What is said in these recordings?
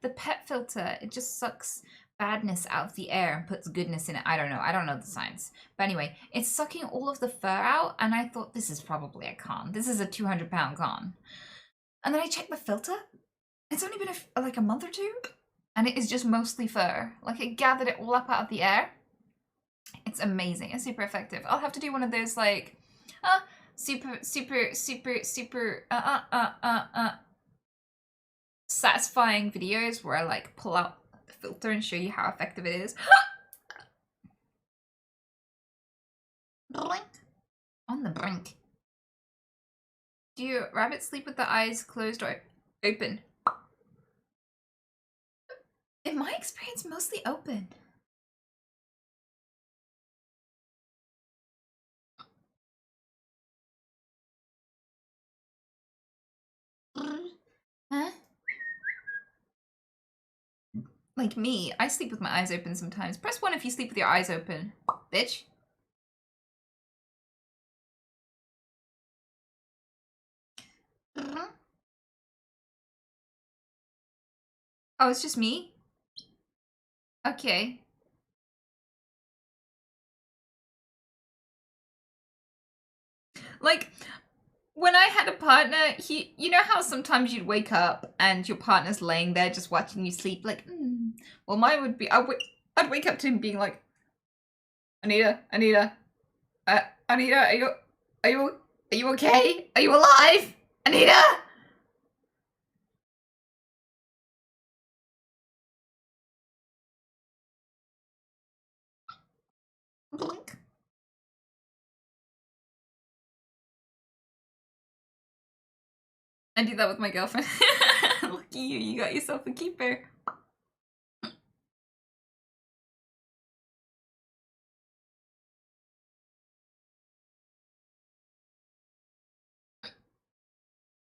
the pet filter, it just sucks badness out of the air and puts goodness in it. I don't know. I don't know the science. But anyway, it's sucking all of the fur out, and I thought this is probably a con. This is a 200-pound con. And then I checked the filter. It's only been like a month or two, and it is just mostly fur. Like, it gathered it all up out of the air. It's amazing. It's super effective. I'll have to do one of those, like, super satisfying videos where I, like, pull out the filter and show you how effective it is. Blink. On the brink. Do you rabbits sleep with the eyes closed or open? In my experience, mostly open. Huh? Like me, I sleep with my eyes open sometimes. Press 1 if you sleep with your eyes open, bitch. Oh, it's just me? Okay. Like, when I had a partner, you know how sometimes you'd wake up and your partner's laying there just watching you sleep, like, Well, mine would be, I'd wake up to him being like, Anita, Anita, Anita, are you okay? Are you alive? Anita? Blink. I do that with my girlfriend. Lucky you, you got yourself a keeper.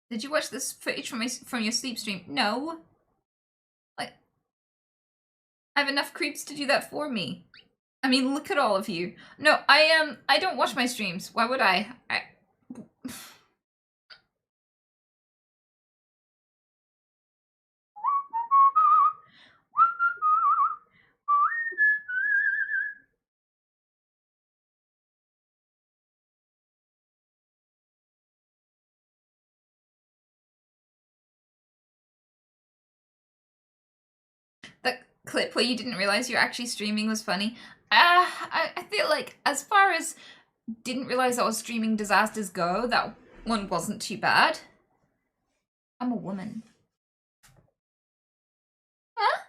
Did you watch this footage from your sleep stream? No. Like, I have enough creeps to do that for me. I mean, look at all of you. No, I don't watch my streams. Why would I? That clip where you didn't realize you're actually streaming was funny. I feel like, as far as didn't realize I was streaming disasters go, that one wasn't too bad. I'm a woman. Huh?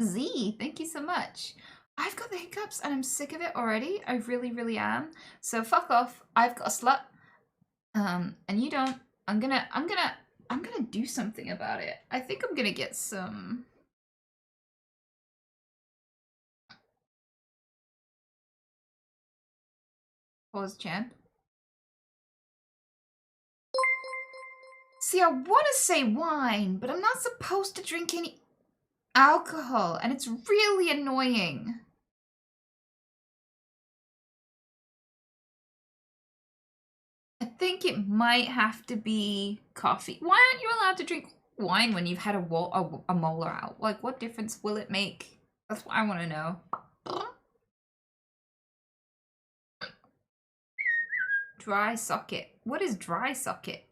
Z, thank you so much. I've got the hiccups and I'm sick of it already. I really, really am. So fuck off. I've got a slut. And you don't. I'm gonna do something about it. I think I'm gonna get some. Pause, champ. See, I want to say wine, but I'm not supposed to drink any alcohol, and it's really annoying. I think it might have to be coffee. Why aren't you allowed to drink wine when you've had a molar out? Like, what difference will it make? That's what I want to know. Dry socket. What is dry socket?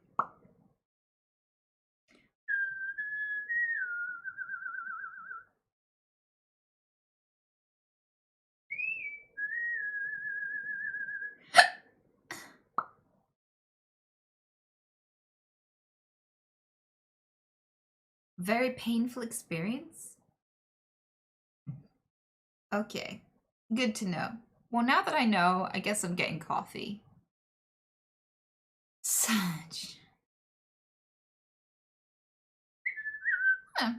Very painful experience? Okay. Good to know. Well, now that I know, I guess I'm getting coffee. Such. Huh.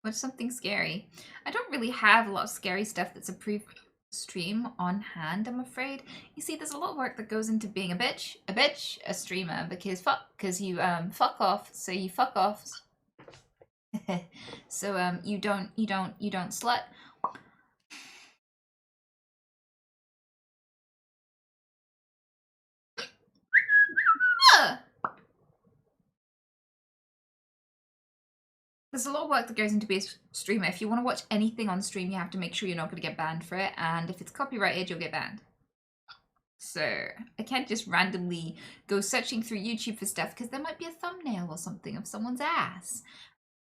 What's something scary? I don't really have a lot of scary stuff that's approved stream on hand, I'm afraid. You see, there's a lot of work that goes into being a bitch, a streamer, because you fuck off, so you fuck off. So you don't slut. There's a lot of work that goes into being a streamer. If you want to watch anything on stream, you have to make sure you're not going to get banned for it, and if it's copyrighted, you'll get banned. So I can't just randomly go searching through YouTube for stuff because there might be a thumbnail or something of someone's ass,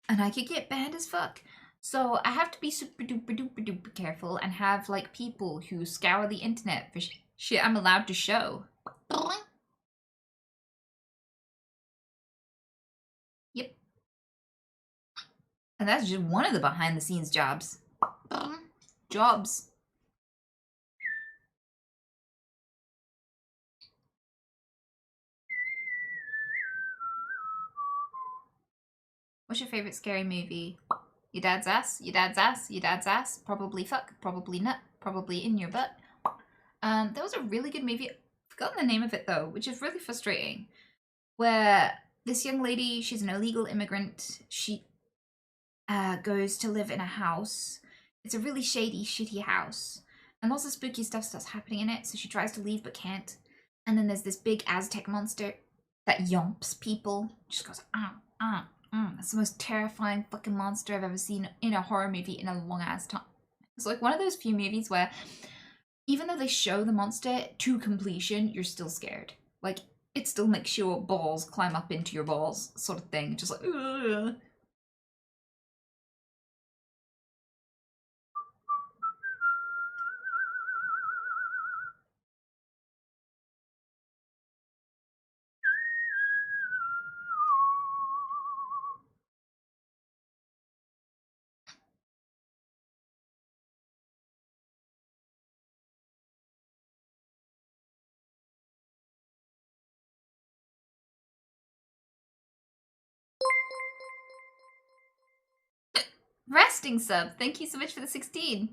and I could get banned as fuck. So I have to be super duper duper duper careful and have like people who scour the internet for shit I'm allowed to show. Yep. And that's just one of the behind the scenes jobs. Jobs. What's your favorite scary movie? Your dad's ass, your dad's ass, your dad's ass, probably fuck, probably nut, probably in your butt. There was a really good movie, I've forgotten the name of it though, which is really frustrating, where this young lady, she's an illegal immigrant, she goes to live in a house. It's a really shady, shitty house, and lots of spooky stuff starts happening in it, so she tries to leave but can't. And then there's this big Aztec monster that yomps people, just goes, that's the most terrifying fucking monster I've ever seen in a horror movie in a long ass time. It's like one of those few movies where even though they show the monster to completion, you're still scared. Like, it still makes your balls climb up into your balls, sort of thing. Just like, ugh. Resting sub, thank you so much for the 16.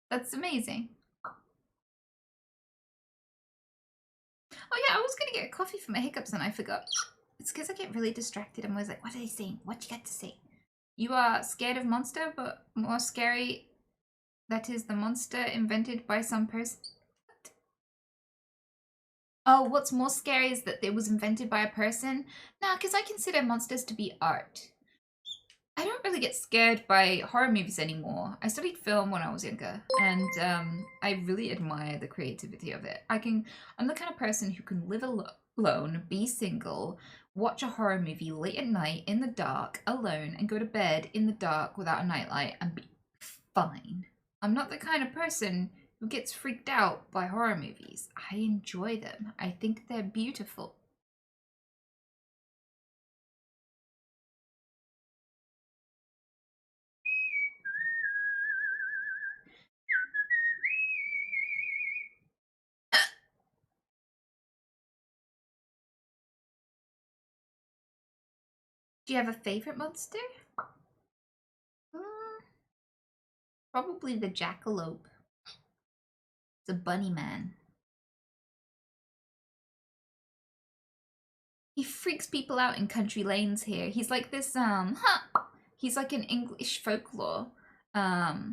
That's amazing. Oh yeah, I was gonna get a coffee for my hiccups and I forgot. It's because I get really distracted. I'm always like, what are they saying? What you got to say? You are scared of monster, but more scary. That is the monster invented by some person. What? Oh, what's more scary is that it was invented by a person? Nah, because I consider monsters to be art. I don't really get scared by horror movies anymore. I studied film when I was younger, and I really admire the creativity of it. I'm the kind of person who can live alone, be single, watch a horror movie late at night in the dark, alone, and go to bed in the dark without a nightlight and be fine. I'm not the kind of person who gets freaked out by horror movies. I enjoy them. I think they're beautiful. Do you have a favorite monster? Probably the jackalope. It's a bunny man. He freaks people out in country lanes here. He's like this, he's like an English folklore. Not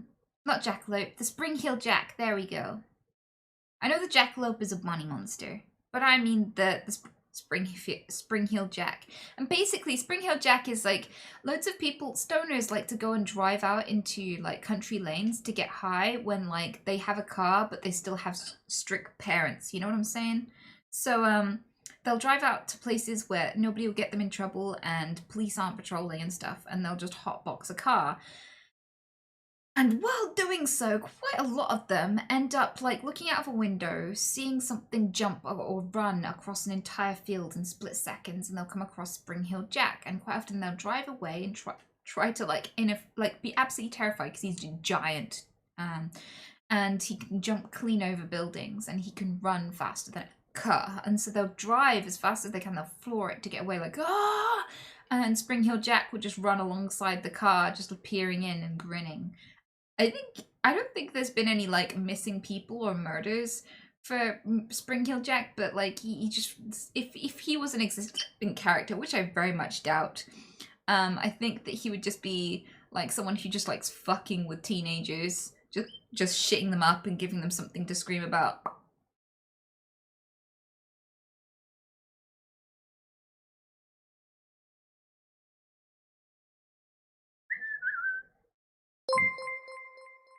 jackalope, the spring-heel jack, there we go. I know the jackalope is a bunny monster, but I mean the spring-heel jack. And basically, spring-heel jack is like, loads of people, stoners like to go and drive out into like country lanes to get high when like they have a car, but they still have strict parents, you know what I'm saying? So, they'll drive out to places where nobody will get them in trouble and police aren't patrolling and stuff, and they'll just hotbox a car. And while doing so, quite a lot of them end up like looking out of a window, seeing something jump or run across an entire field in split seconds, and they'll come across Spring-Heel Jack. And quite often they'll drive away and try to like be absolutely terrified because he's giant, and he can jump clean over buildings, and he can run faster than a car. And so they'll drive as fast as they can. They'll floor it to get away, like ah. And Spring-Heel Jack would just run alongside the car, just peering in and grinning. I don't think there's been any like missing people or murders for Spring-Heel Jack, but like he just if he was an existing character, which I very much doubt, I think that he would just be like someone who just likes fucking with teenagers, just shitting them up and giving them something to scream about.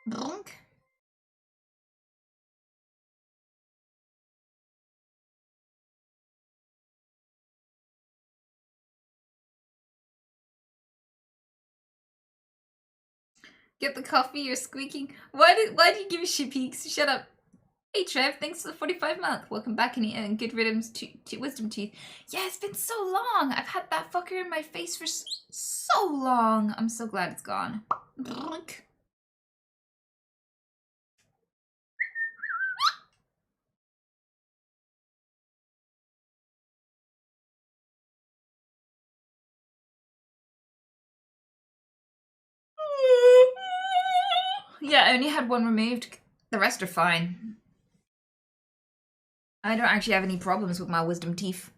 Bonk. Get the coffee, you're squeaking. Why do you give shit peaks? Shut up. Hey Trev, thanks for the 45 month. Welcome back, Anita, and good riddance to wisdom teeth. Yeah, it's been so long. I've had that fucker in my face for so long. I'm so glad it's gone. Yeah, I only had one removed. The rest are fine. I don't actually have any problems with my wisdom teeth.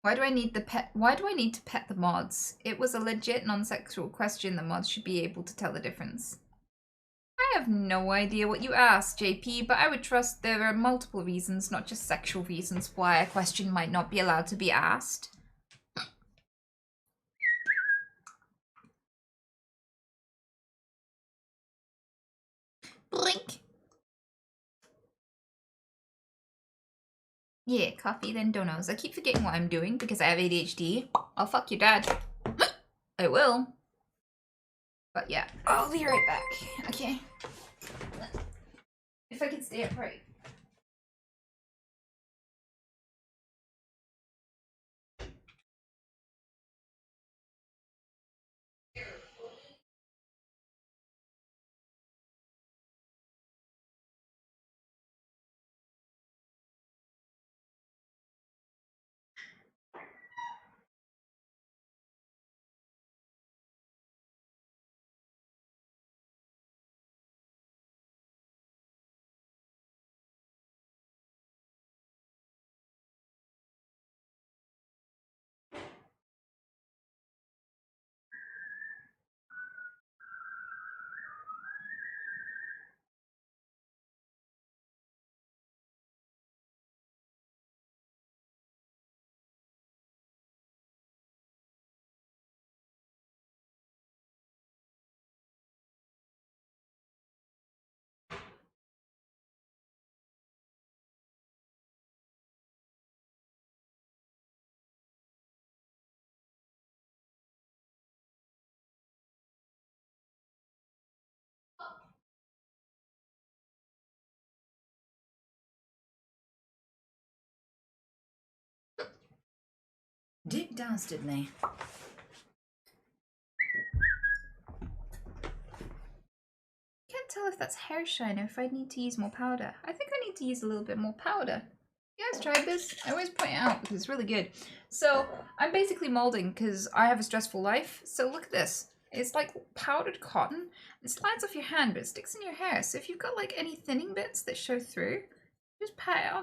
Why do I need to pet the mods? It was a legit non-sexual question. The mods should be able to tell the difference. I have no idea what you asked, JP, but I would trust there are multiple reasons, not just sexual reasons, why a question might not be allowed to be asked. Blink. Yeah, coffee, then donuts. I keep forgetting what I'm doing because I have ADHD. I'll fuck your dad. I will. But yeah, I'll be right back. Okay. If I can stay upright. Deep dance, didn't they? Can't tell if that's hair shine or if I need to use more powder. I think I need to use a little bit more powder. You guys tried this? I always point it out because it's really good. So I'm basically molding because I have a stressful life. So look at this. It's like powdered cotton. It slides off your hand, but it sticks in your hair. So if you've got like any thinning bits that show through, just pat it on.